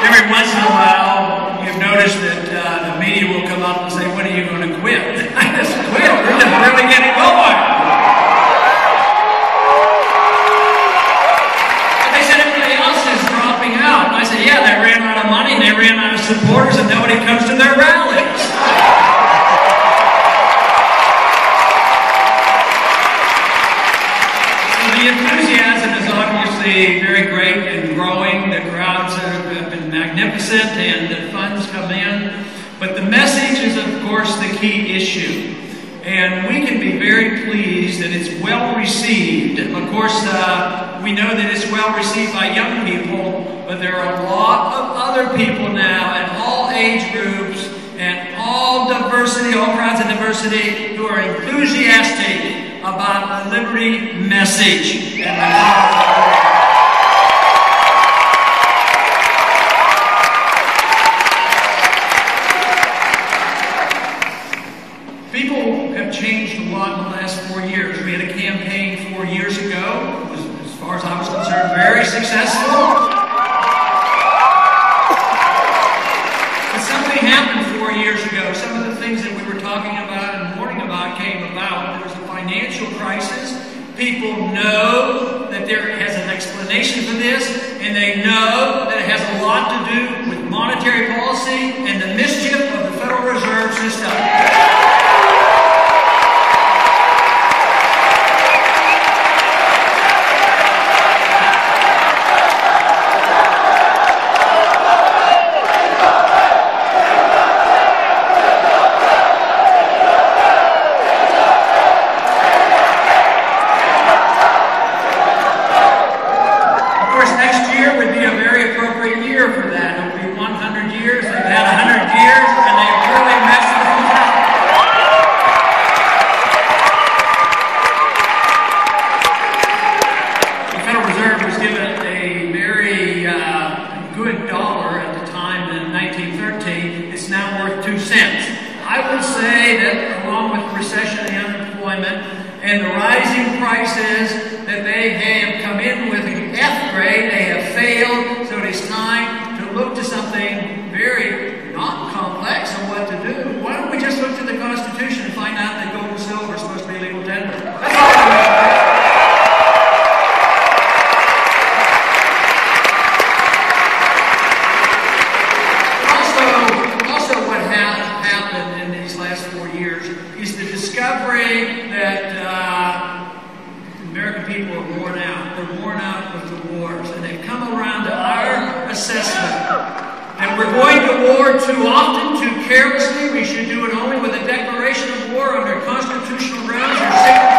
Every once in a while, you've noticed that the media will come up and say, "When are you going to quit?" I just quit. We're just really getting going. But they said everybody else is dropping out. And I said, "Yeah, they ran out of money, and they ran out of supporters, and nobody comes to their rallies." The enthusiasm is obviously very great and growing. The crowds have been magnificent and the funds come in. But the message is, of course, the key issue. And we can be very pleased that it's well received. Of course, we know that it's well received by young people, but there are a lot of other people now at all age groups and all diversity, all kinds of diversity, who are enthusiastic about the liberty message. People have changed a lot in the last 4 years. We had a campaign 4 years ago. It was, as far as I was concerned, very successful. But something happened 4 years ago. Some of the things that we were talking about and warning about came about. There was a financial crisis. People know that there has an explanation for this, and they know that it has a lot to do with monetary policy and the mischief of the Federal Reserve System. And the rising prices that they have come in with an F grade, they have failed, so it is time to look to something very not complex on what to do. Why don't we just look to the Constitution and find out that gold and silver is supposed to be legal tender? That's all we need. Also what has happened in these last 4 years is the discovery that American people are worn out. They're worn out with the wars. And they've come around to our assessment that we're going to war too often, too carelessly. We should do it only with a declaration of war under constitutional grounds or sacred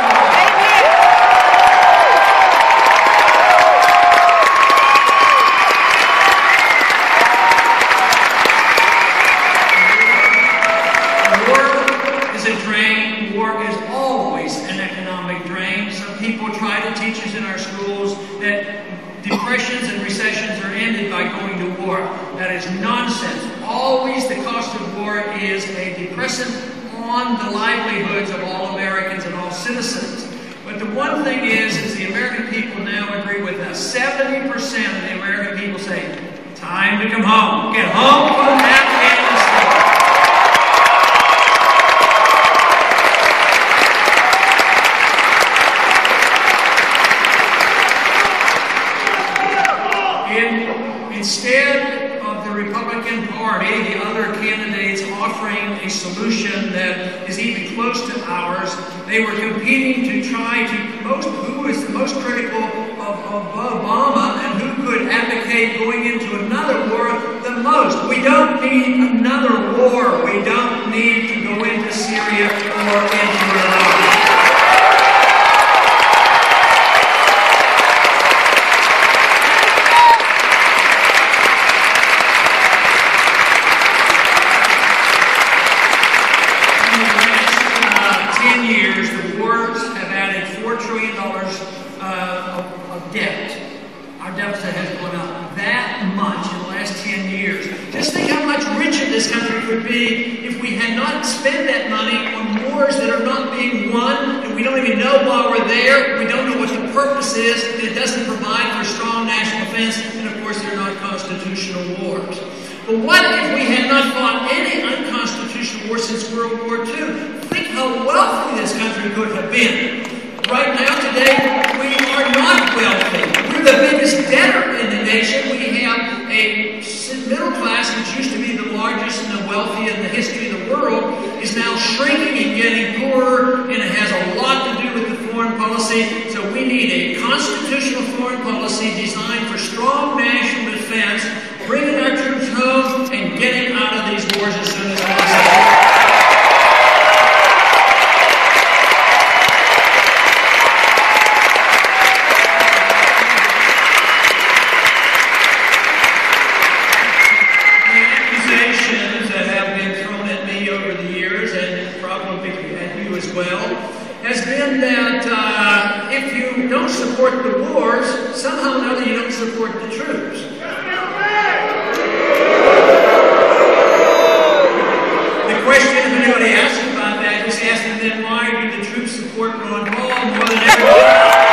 in our schools that depressions and recessions are ended by going to war. That is nonsense. Always the cost of war is a depressant on the livelihoods of all Americans and all citizens. But the one thing is the American people now agree with us. 70% of the American people say, time to come home. Get home from Afghanistan. Instead of the Republican Party, the other candidates offering a solution that is even close to ours, they were competing to try to who is the most critical of Obama and who could advocate going into another war the most. We don't need another war. We don't need to go into Syria or into Iraq. Of debt. Our deficit has gone up that much in the last 10 years. Just think how much richer this country could be if we had not spent that money on wars that are not being won, and we don't even know why we're there. We don't know what the purpose is, and it doesn't provide for strong national defense, and of course course, they're not constitutional wars. But what if we had not fought any unconstitutional war since World War II? Think how wealthy this country could have been. Right now, today, we are not wealthy. We're the biggest debtor in the nation. We have a middle class, which used to be the largest and the wealthy in the history of the world, is now shrinking and getting poorer, and it has a lot to do with the foreign policy. So we need a constitutional foreign policy designed for strong national defense, bringing our troops home and getting out of these wars as soon as possible. Support the wars, somehow or another you don't support the troops. The question, if anybody asks about that, is asking them, why do the troops support Ron Paul more than everybody else?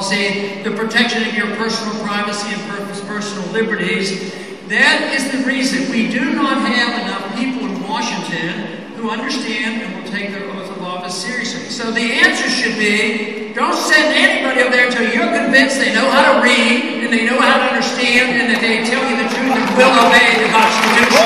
policy, the protection of your personal privacy and personal liberties. That is the reason we do not have enough people in Washington who understand and will take their oath of office seriously. So the answer should be, don't send anybody over there until you're convinced they know how to read and they know how to understand and that they tell you the truth and will obey the Constitution.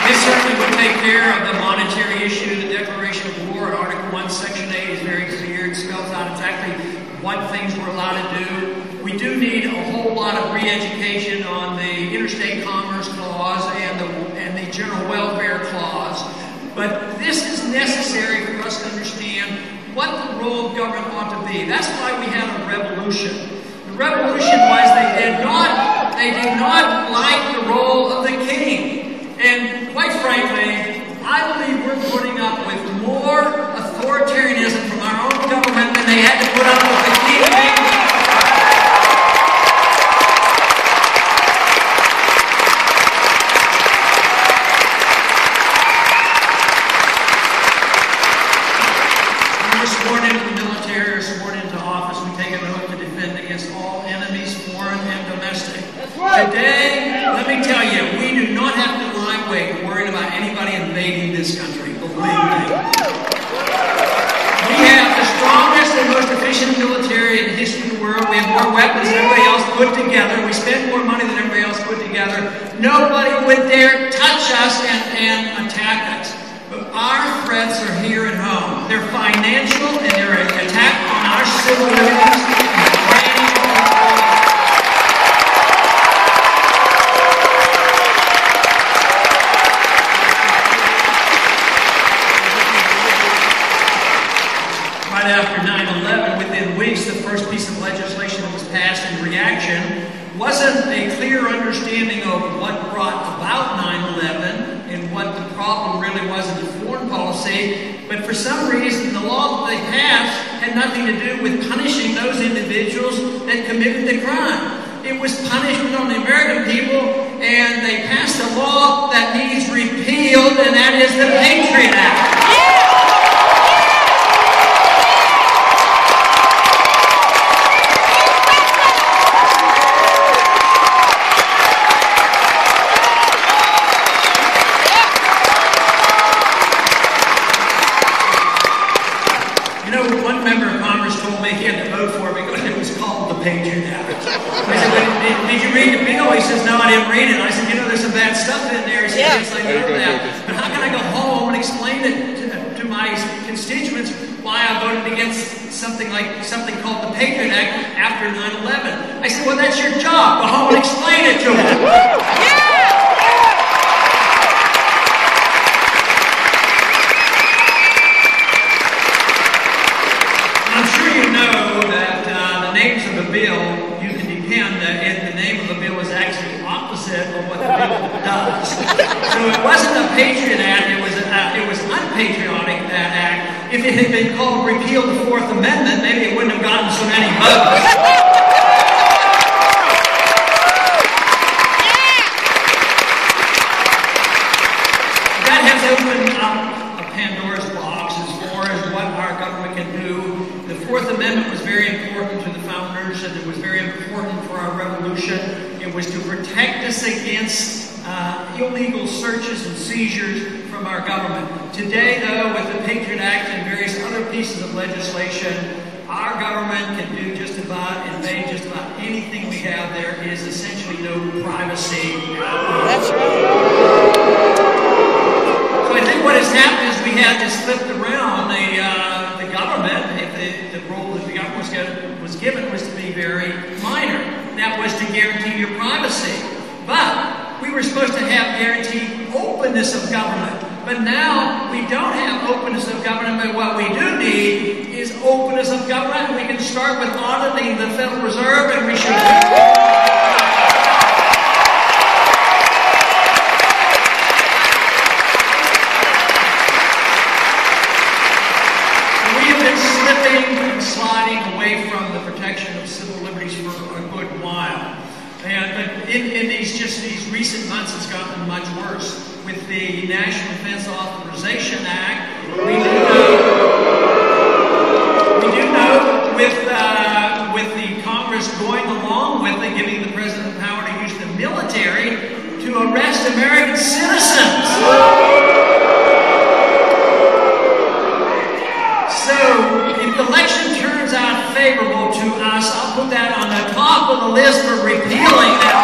This certainly would take care of the monetary issue. The Declaration of War, Article 1, Section 8 is very clear. It spells out exactly what things we're allowed to do. We do need a whole lot of re-education on the Interstate Commerce Clause and the General Welfare Clause. But this is necessary for us to understand what the role of government ought to be. That's why we had a revolution. The revolution was they did not like the role of the king. And quite frankly, I believe we're putting up with more authoritarianism from our own government than they had to put up with the king of England. When we're sworn into the military or sworn into office, we take an oath to defend against all enemies, foreign and domestic. That's right. Today, let me tell you, we do not have to lie awake worried about anybody invading this country. Believe me. We have the strongest and most efficient military in the history of the world. We have more weapons than everybody else put together. We spend more money than everybody else put together. Nobody would dare touch us and attack us. But our threats are here at home. They're financial and they're an attack on our civil liberties and the planning of our lives. Right after 9/11, within weeks, the first piece of legislation that was passed in reaction wasn't a clear understanding of what brought about 9/11 and what the problem really was in the foreign policy, but for some reason the law that they passed had nothing to do with punishing those individuals that committed the crime. It was punishment on the American people, and they passed a law that needs repealed, and that is the Patriot Act. One member of Congress told me he had to vote for it because it was called the Patriot Act. I said, did you read the bill? He says, no, I didn't read it. I said, you know, there's some bad stuff in there. He said, yes, I know that. But how can I go home and explain it to my constituents why I voted against something called the Patriot Act after 9/11? I said, well, that's your job. Go home and explain it to them. You can depend that the name of the bill is actually opposite of what the bill does. So it wasn't a Patriot Act, it was unpatriotic, that act. If it had been called Repeal the Fourth Amendment, maybe it wouldn't have gotten so many votes. That has opened up a Pandora's box as far as what our government can do. The Fourth Amendment was very important to the founders, and it was very important for our revolution. It was to protect us against illegal searches and seizures from our government. Today, though, with the Patriot Act and various other pieces of legislation, our government can do just about, invade just about anything we have. There is essentially no privacy. That's right. So I think what has happened is we had just flipped around the government. If the role that the government was given was to be very minor. That was to guarantee your privacy. But we were supposed to have guaranteed openness of government. But now we don't have openness of government, but what we do need is openness of government. We can start with auditing the Federal Reserve, and we should sliding away from the protection of civil liberties for a good while. But in these recent months, it's gotten much worse. With the National Defense Authorization Act, we do know with the Congress going along with it, giving the President the power to use the military to arrest American citizens. So, if the election turns out favorable to us, I'll put that on the top of the list for repealing that.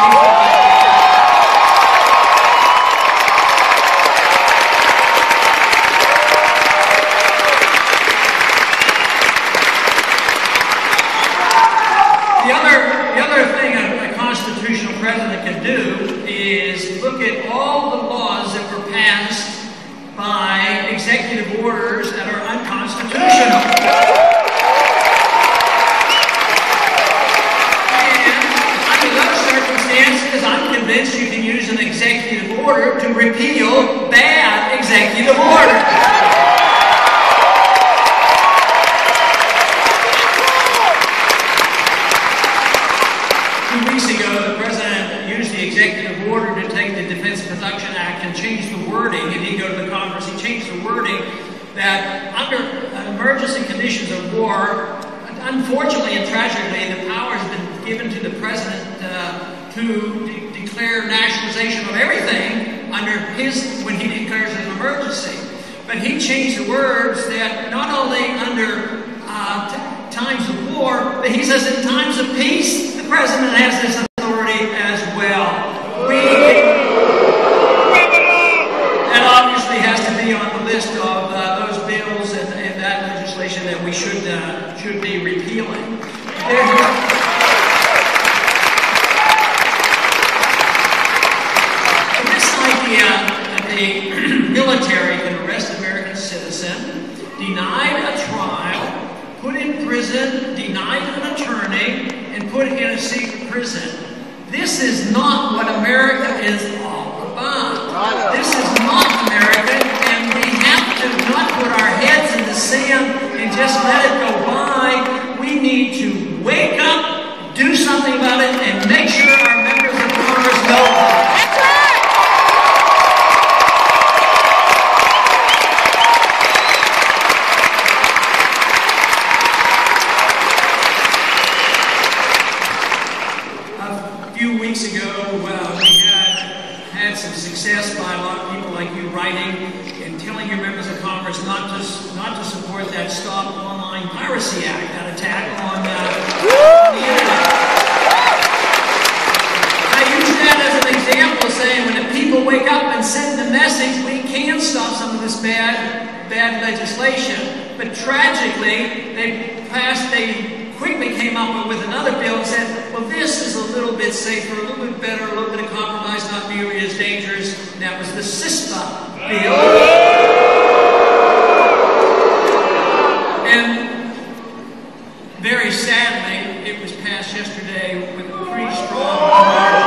The other thing a constitutional president can do is look at all the laws that were passed by executive orders that are unconstitutional. And under those circumstances, I'm convinced you can use an executive order to repeal bad executive orders. 2 weeks ago, the President used the executive order to take the Defense Production Act and change the wording. He didn't go to the Congress. He changed the wording that under emergency conditions of war, unfortunately and tragically, the power has been given to the President to declare nationalization of everything under when he declares an emergency. But he changed the words that not only under times of war, but he says in times of peace, the President has this authority as well. That obviously has to be on the list of those bills and that legislation that we should be repealing. This idea that the military can arrest an American citizen, deny a trial, put in prison, denied an attorney, and put in a secret prison. This is not what America is all about. This is not America, and we have to not put our heads in the sand and just let it go by. We need to wake up, do something about it, and make sure our members of Congress know about it. That's right! A few weeks ago, we had some success by a lot of people like you writing and telling your members of Congress not to support that Stop Online Piracy Act, that attack on the internet. I use that as an example, saying when the people wake up and send the message, we can stop some of this bad legislation. But tragically, they quickly came up with another bill and said, well, this is a little bit safer, a little bit better, a little bit of compromise, not nearly as dangerous. And that was the CISPA bill. And very sadly, it was passed yesterday with a pretty strong margin.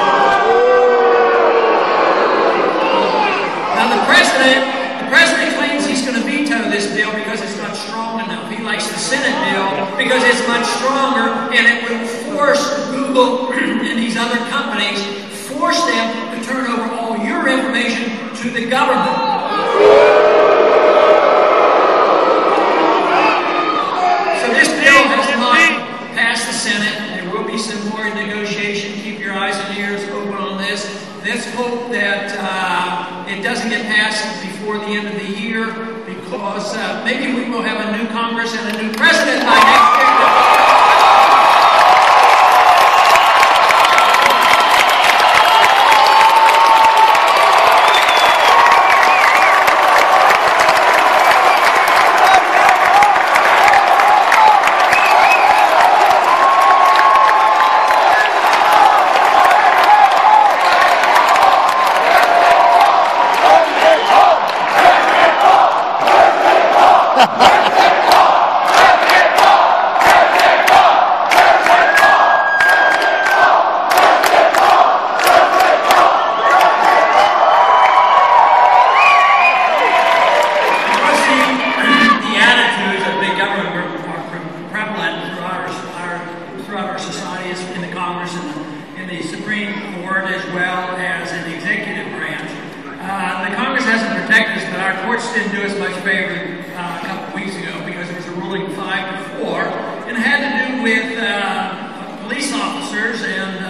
Now the president claims he's going to veto this bill because it's not strong enough. He likes the Senate bill because it's much stronger, and it will force Google and these other companies, force them to turn over all your information to the government. So this bill has not passed the Senate. There will be some more negotiation. Keep your eyes and ears open on this. Let's hope that it doesn't get passed before the end of the year, because maybe we will have a new Congress and a new president by next year. in the Supreme Court as well as in the executive branch. The Congress hasn't protected us, but our courts didn't do us much favor a couple of weeks ago because there was a ruling 5-4, and it had to do with police officers and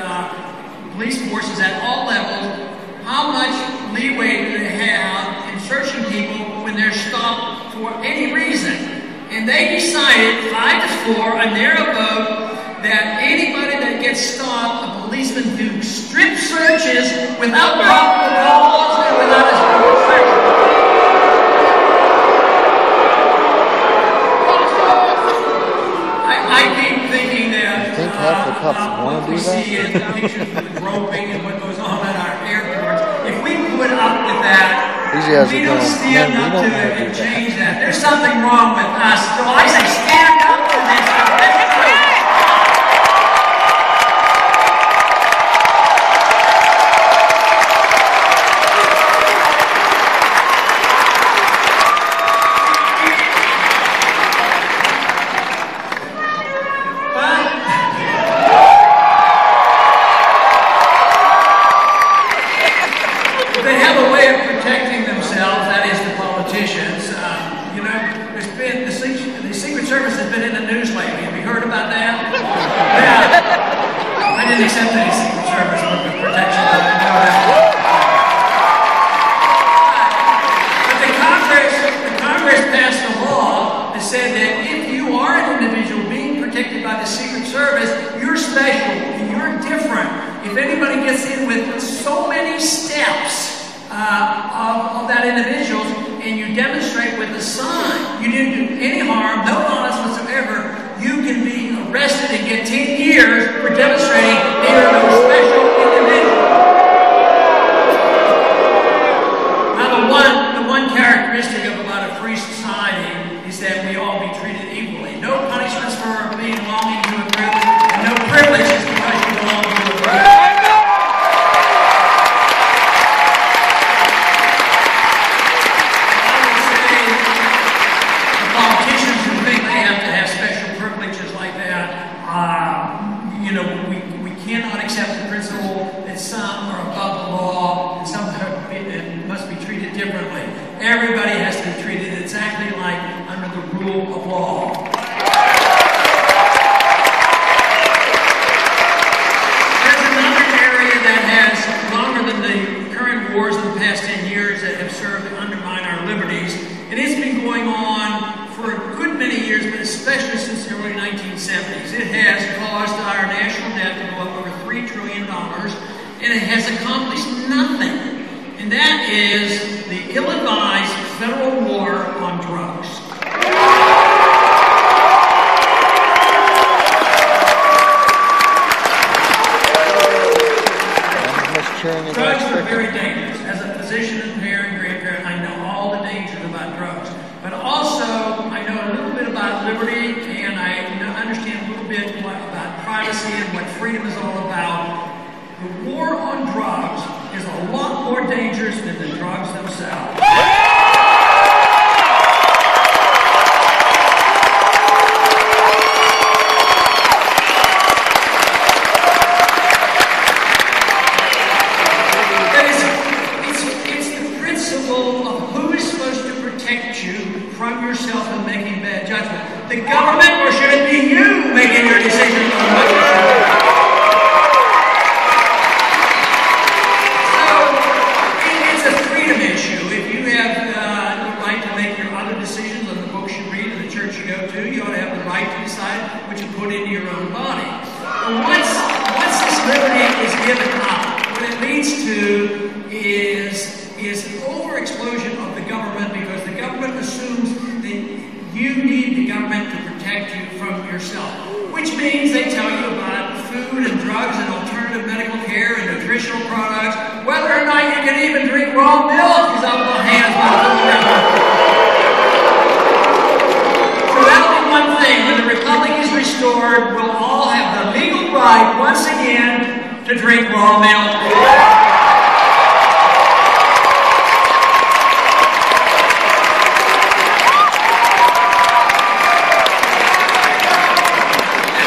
police forces at all levels. How much leeway do they have in searching people when they're stopped for any reason? And they decided 5-4, a narrow vote, that anybody that gets stopped, a policeman do strip searches without probable cause and without a search. I keep thinking that I think half the cops want to do we see in the pictures of the groping and what goes on at our airports, if we put up with that, we don't stand up to it and change that. There's something wrong with us. So I say stand up to this.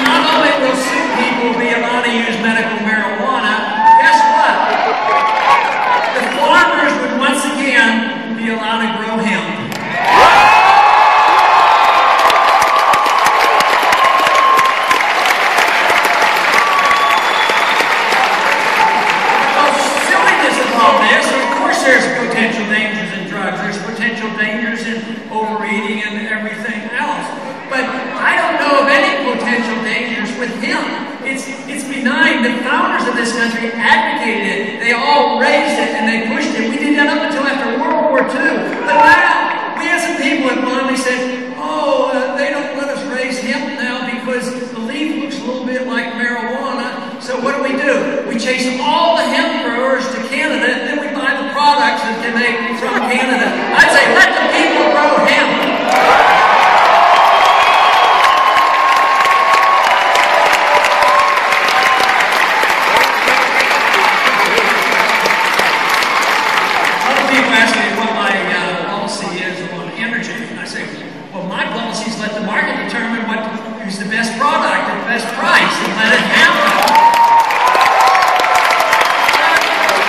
Not only will sick people be allowed to use medical marijuana, So what do? We chase all the hemp growers to Canada, and then we buy the products that they make from Canada. I'd say let the people grow hemp. Let the market determine who's the best product at the best price, and let it happen.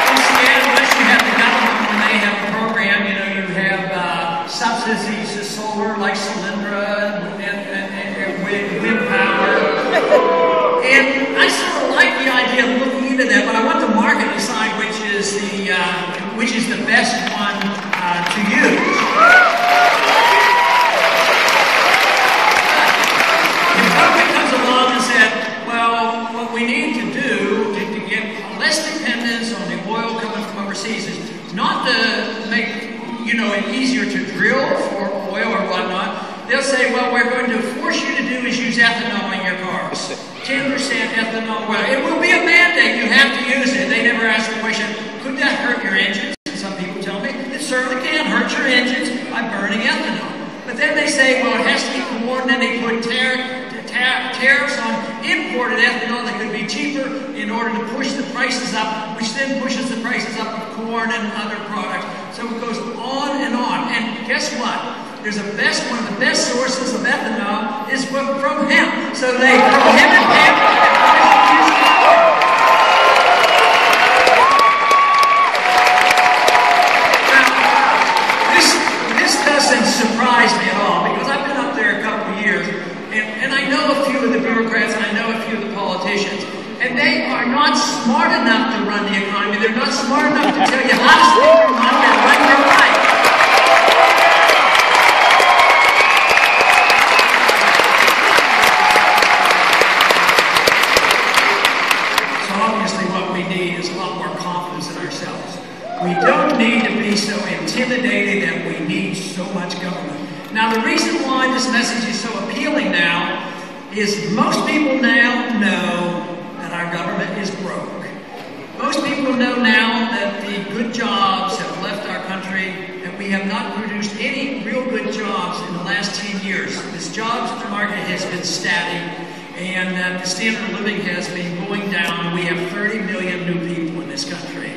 In Seattle, unless you have the government, when they have a program, you have subsidies to solar like Solyndra and wind power. And I sort of like the idea of looking into that, but I want the market to decide which is the best one to use. What we need to do to get less dependence on the oil coming from overseas is not to make it easier to drill for oil or whatnot. They'll say, well, we're going to force you to do is use ethanol in your cars. 10% ethanol. Well, it will be a mandate. You have to use it. They never ask the question, could that hurt your engines? Some people tell me it certainly can hurt your engines by burning ethanol. But then they say, well, it has to be corn, and they put tariffs on imported ethanol that could be cheaper in order to push the prices up, which then pushes the prices up of corn and other products. So it goes on and on. And guess what? One of the best sources of ethanol is from hemp. So they prohibit hemp and permission use of corn. Now, this doesn't surprise me at all, because I've been up there a couple of years. And I know a few of the bureaucrats, and I know a few of the politicians. And they are not smart enough to run the economy. They're not smart enough to tell you how to spend your money and run your life. So obviously what we need is a lot more confidence in ourselves. We don't need to be so intimidated that we need so much government. Now, the reason why this message is so appealing now is most people now know that our government is broke. Most people know now that the good jobs have left our country, that we have not produced any real good jobs in the last 10 years. This jobs market has been static, and that the standard of living has been going down. We have 30 million new people in this country.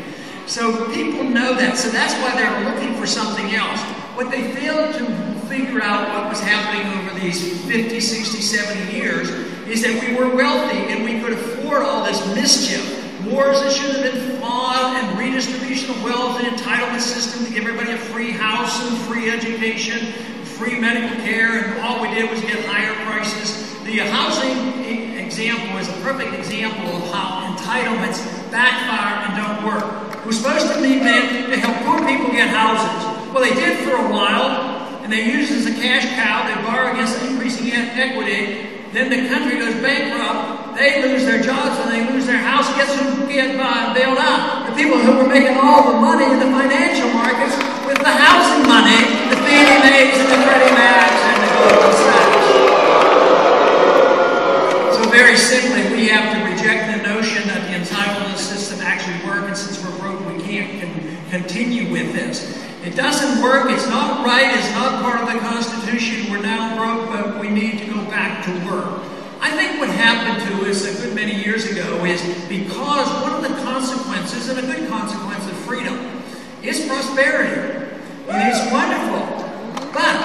So people know that, so that's why they're looking for something else. What they failed to figure out what was happening over these 50, 60, 70 years is that we were wealthy and we could afford all this mischief. Wars that should have been fought, and redistribution of wealth, and entitlement system to give everybody a free house and free education, free medical care, and all we did was get higher prices. The housing example is a perfect example of how entitlements backfire and don't work. It was supposed to be meant to help poor people get houses. Well, they did for a while, and they used it as a cash cow. They borrow against increasing equity. Then the country goes bankrupt. They lose their jobs, and they lose their house. Guess who get bailed out? The people who were making all the money in the financial markets with the housing money, the Fannie Mae's and the Freddie Macs and the Goldman Sachs. So very simply, we have to reject the notion that the entitlement system actually works, and since we're broke, we can't continue with this. It doesn't work, it's not right, it's not part of the Constitution. We're now broke, but we need to go back to work. I think what happened to us a good many years ago is because one of the consequences, and a good consequence of freedom, is prosperity. And it's wonderful. But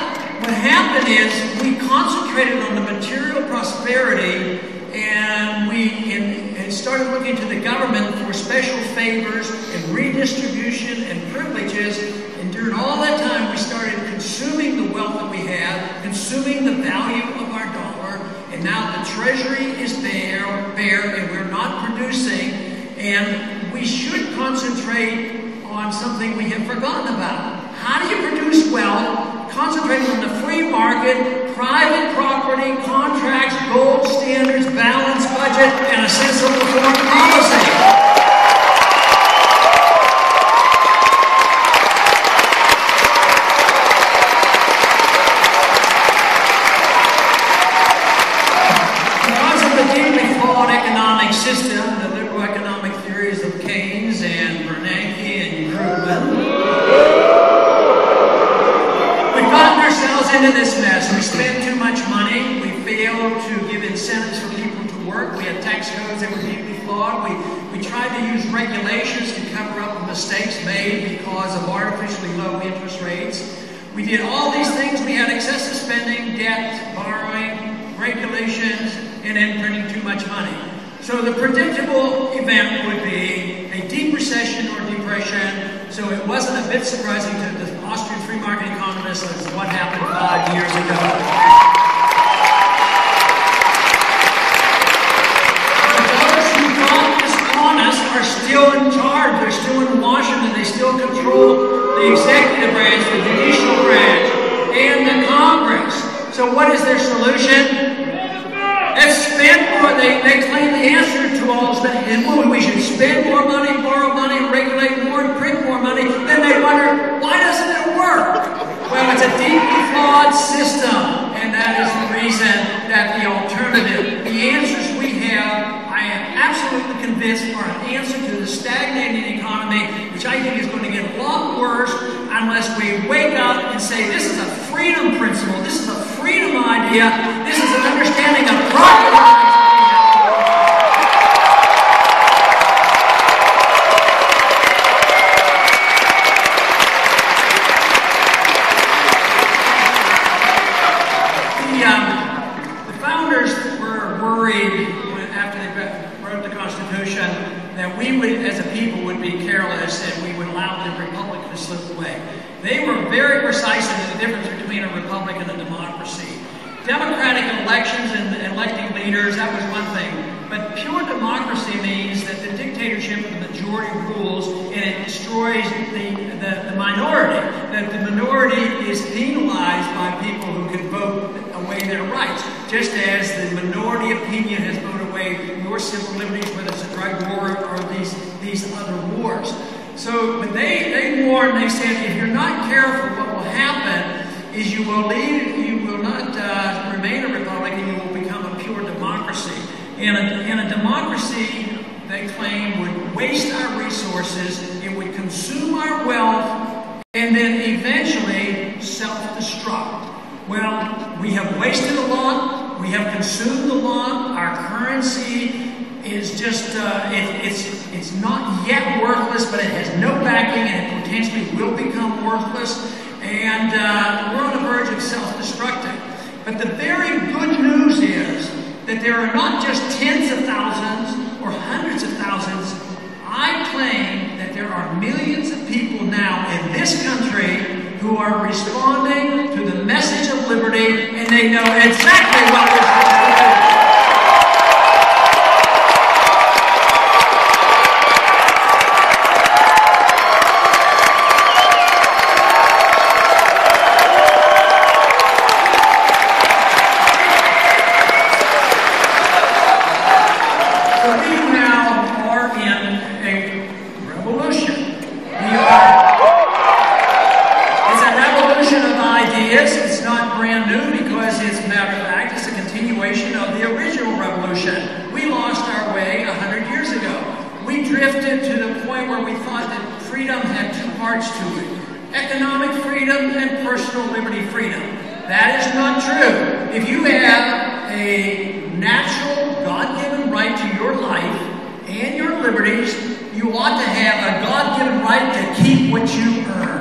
what happened is we concentrated on the material prosperity, and we started looking to the government for special favors and redistribution and privileges. And during all that time, we started consuming the wealth that we had, consuming the value of our dollar, and now the treasury is bare, and we're not producing, and we should concentrate on something we have forgotten about. How do you produce wealth? Concentrating on the free market, private property, contracts, gold standards, balanced budget, and a sensible foreign policy. System, had tax codes that were deeply flawed. We tried to use regulations to cover up the mistakes made because of artificially low interest rates. We did all these things. We had excessive spending, debt, borrowing, regulations, and then printing too much money. So the predictable event would be a deep recession or depression. So it wasn't a bit surprising to the Austrian free market economists as what happened 5 years ago. Those who thought this honest are still in charge. They're still in Washington. They still control the executive branch, the judicial branch, and the Congress. So what is their solution? Let's spend more. They claim the answer to all this. We should spend more money, borrow money, regulate more, and print more money. Then they wonder, why doesn't it work? Well, it's a deeply flawed system, and that is the reason that the alternative, the answers we have, I am absolutely convinced are an answer to the stagnating economy, which I think is going to get a lot worse unless we wake up and say, this is a freedom principle, this is a freedom idea, this is an understanding of property rights. The founders were worried after they wrote the Constitution that we would, as a people, would be careless and we would allow the republic to slip away. They were very precise in the difference between a republic and a democracy. Democratic elections and electing leaders, that was one thing. But pure democracy means that the dictatorship of the majority rules and it destroys the minority. That the minority is penalized by people who can vote away their rights. Just as the minority opinion has voted away your civil liberties, whether it's a drug war or these other wars. So, but they warned, they said, if you're not careful, what will happen is you will not remain a republic and you will become a pure democracy. And a democracy, they claim, would waste our resources, it would consume our wealth, and then eventually self-destruct. Well, we have wasted a lot, we have consumed a lot, our currency is just, it's not yet worthless, but it has no backing and it potentially will become worthless. And we're on the verge of self-destructing. But the very good news is that there are not just tens of thousands or hundreds of thousands. I claim that there are millions of people now in this country who are responding to the message of liberty, and they know exactly what we're supposed to do. It's not brand new because it's a matter of fact, it's a continuation of the original revolution. We lost our way 100 years ago. We drifted to the point where we thought that freedom had two parts to it. Economic freedom and personal liberty freedom. That is not true. If you have a natural, God-given right to your life and your liberties, you ought to have a God-given right to keep what you earn.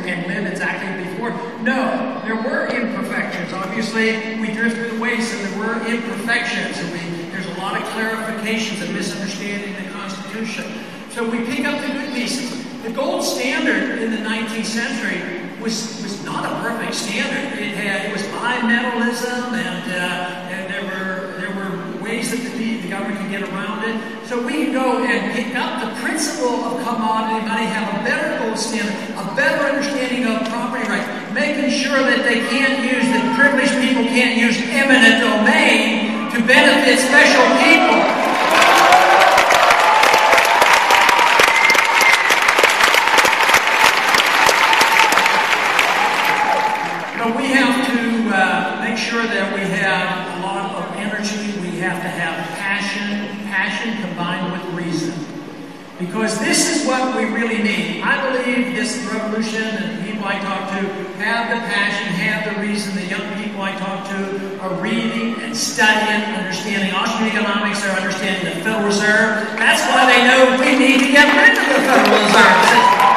And live exactly before. No, there were imperfections. Obviously, we drifted away, so there were imperfections. And there's a lot of clarifications and misunderstanding in the Constitution. So we pick up the good pieces. The gold standard in the 19th century was not a perfect standard. It was bimetallism, and there were ways that the government could get around it. So we can go and pick up the principle of commodity money, have a better gold standard, a better understanding of property rights, making sure that they can't use, that privileged people can't use eminent domain to benefit special people. But we have to sure that we have a lot of energy. We have to have passion combined with reason. Because this is what we really need. I believe this revolution and the people I talk to have the passion, have the reason. The young people I talk to are reading and studying, understanding Austrian economics, they're understanding the Federal Reserve. That's why they know we need to get rid of the Federal Reserve.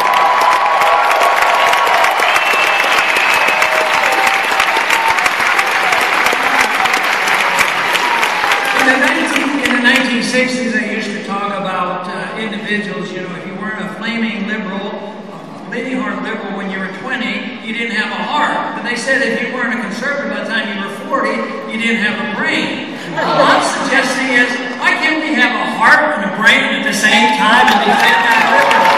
In the 1960s, they used to talk about individuals, you know, if you weren't a flaming liberal, a bleeding heart liberal when you were 20, you didn't have a heart. But they said if you weren't a conservative by the time you were 40, you didn't have a brain. All I'm suggesting is, why can't we have a heart and a brain at the same time and defend our liberty?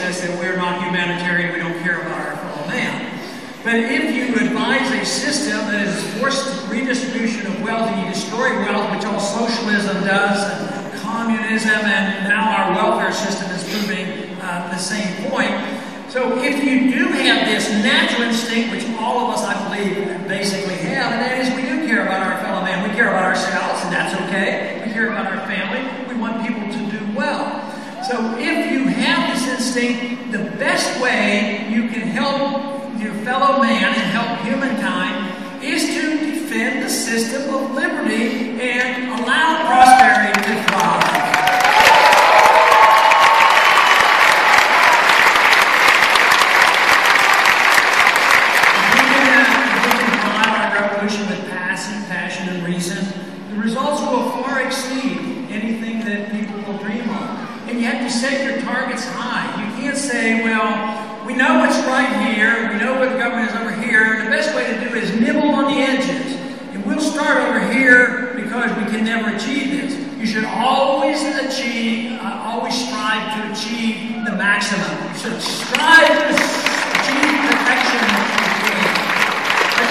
That we're not humanitarian, we don't care about our fellow man. But if you advise a system that is forced redistribution of wealth and you destroy wealth, which all socialism does, and communism, and now our welfare system is proving the same point. So if you do have this natural instinct, which all of us, I believe, basically have, and that is we do care about our fellow man. We care about ourselves, and that's okay. We care about our family. We want people to do well. So if you have this instinct, the best way you can help your fellow man and help humankind is to defend the system of liberty and allow prosperity to thrive. If we can drive our revolution with passion and reason, the results will far exceed anything that people will dream of. And you have to set your targets high. You can't say, well, we know what's right here, we know what the government is over here, and the best way to do it is nibble on the edges. And we'll start over here because we can never achieve this. You should always strive to achieve the maximum. You should strive to achieve perfection. But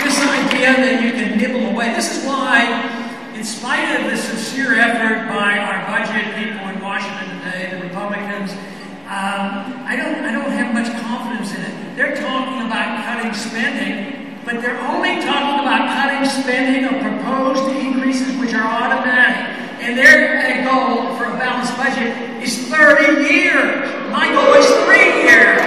this idea that you can nibble away, this is why, in spite of the sincere effort by our budget people in Washington today, the Republicans, I don't have much confidence in it. They're talking about cutting spending, but they're only talking about cutting spending of proposed increases which are automatic. And their goal for a balanced budget is 30 years. My goal is 3 years.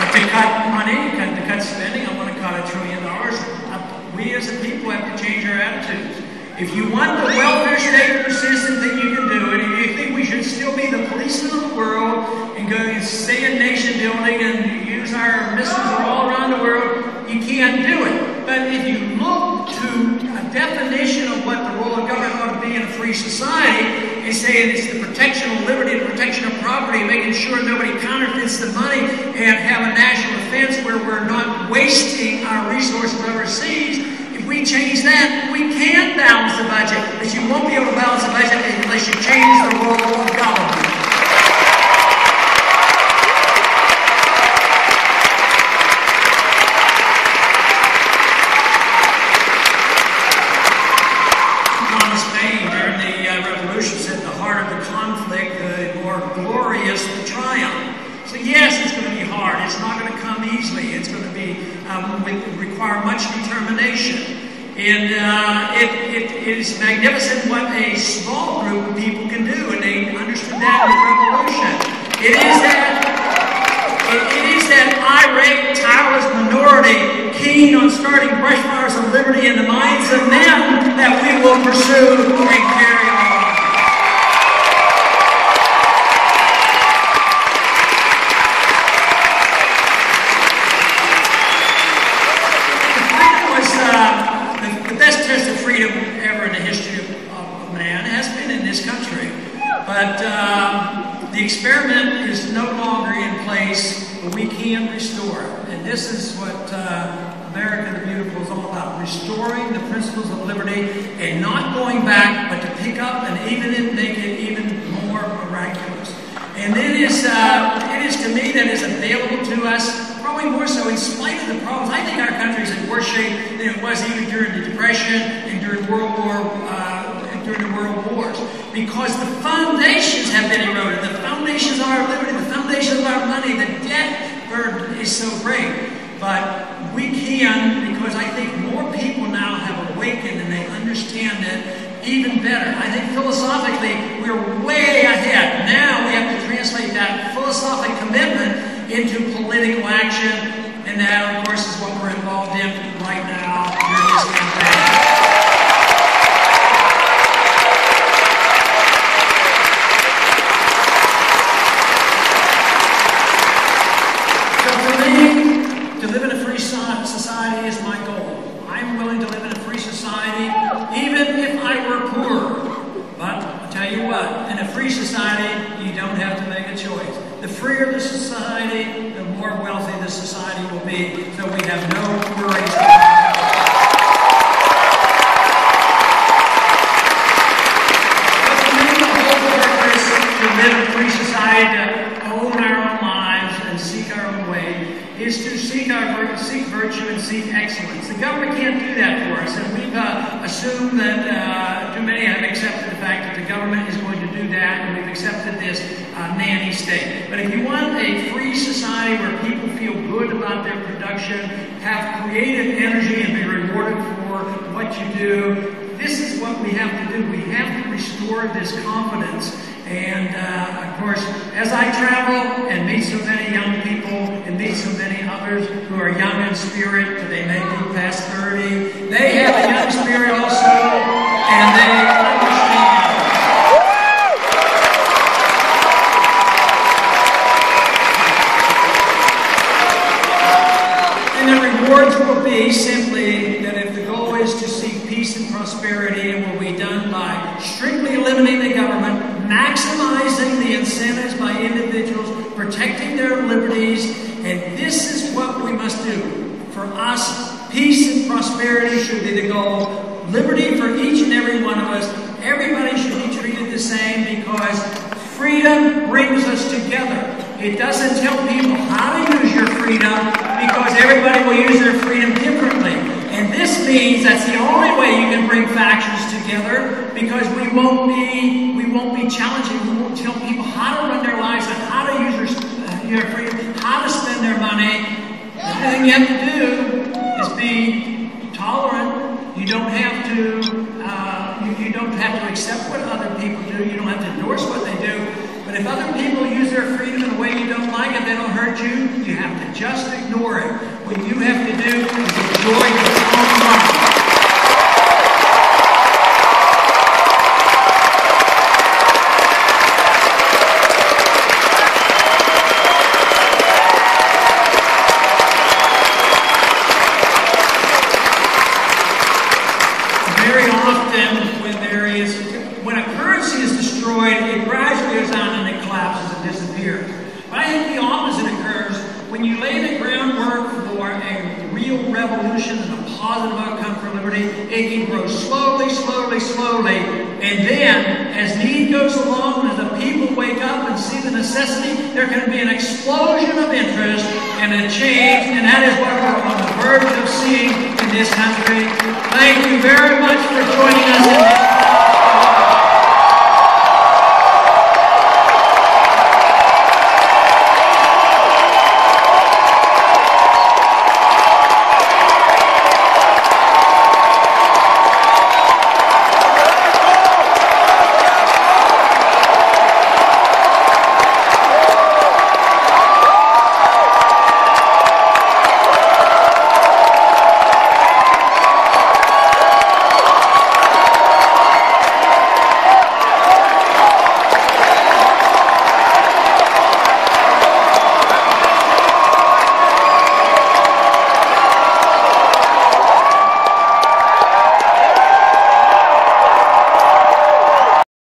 To cut money, to cut spending, I want to cut $1 trillion. We as a people have to change our attitudes. If you want the welfare state to persist and think you can do it, if you think we should still be the policemen of the world and go and stay in nation building and use our missiles all around the world, you can't do it. But if you look to a definition of what the role of government ought to be in a free society, and say it's the protection of liberty, the protection of property, making sure nobody counterfeits the money, and have a national defense where we're not wasting our resources overseas. If we change that, we can balance the budget. But you won't be able to balance the budget unless you change the role of government. Said the harder the conflict, the more glorious the triumph. So yes, it's going to be hard. It's not going to come easily. It's going to be require much determination. And it is magnificent what a small group of people can do, and they understood that in the revolution. It is that irate, tireless minority keen on starting brush fires of liberty in the minds of men that we will pursue and carry on. Freedom ever in the history of man has been in this country. But the experiment is no longer in place, but we can restore it. And this is what America the Beautiful is all about, restoring the principles of liberty and not going back, but to pick up and even make it even more miraculous. And it is is to me that is available to us, probably more so in spite of the problems. I think our country is in worse shape than it was even during the Depression and during the World Wars, because the foundations have been eroded. The foundations of our liberty, the foundations of our money, the debt burden is so great. But we can, because I think more people now have awakened and they understand it even better. I think philosophically we're way ahead. Now we have to translate that philosophic commitment into political action, and that, of course, is what we're involved in right now during this campaign. So for me, to live in a free society is my goal. I'm willing to live in a free society, even if I were poor. But I'll tell you what, in a free society, you don't have to make a choice. The freer the society, the more wealthy the society will be, so we have no worries about it. But for me, the whole purpose to live in a free society, to own our own lives and seek our own way, is to seek virtue and seek excellence. The government can't do that for us, and we've assumed that too many have accepted the fact that the government is going to do that, and we've accepted this nanny state. But if you want a free society where people feel good about their production, have creative energy, and be rewarded for what you do, this is what we have to do. We have to restore this confidence. And of course, as I travel and meet so many young people and meet so many others who are young in spirit, but they may be past 30, they have a young spirit also, and they understand. And the rewards will be simply that if the goal is to seek peace and prosperity, it will be done by strictly eliminating the government, maximizing the incentives by individuals, protecting their liberties, and this is what we must do. For us, peace and prosperity should be the goal. Liberty for each and every one of us. Everybody should be treated the same, because freedom brings us together. It doesn't tell people how to use your freedom, because everybody will use their freedom differently. And this means that's the only way you can bring factions together, because we won't be challenging. We won't tell people how to run their lives and how to use their freedom, how to spend their money. Everything you have to do is be tolerant. You don't have to. You don't have to accept what other people do. You don't have to endorse what they do. But if other people use their freedom in a way you don't like, if they don't hurt you, you have to just ignore it. What you have to do is enjoy your own life. Very often, when a currency is destroyed, it gradually goes down and it collapses and disappears. But I think the opposite occurs when you lay the groundwork for a real revolution and a positive outcome for liberty. It can grow slowly, slowly, slowly, and then as need goes along, as the people wake up and see the necessity, there can be an explosion of interest and a change, and that is what we're on the verge of seeing in this country. Thank you very much for joining us in this.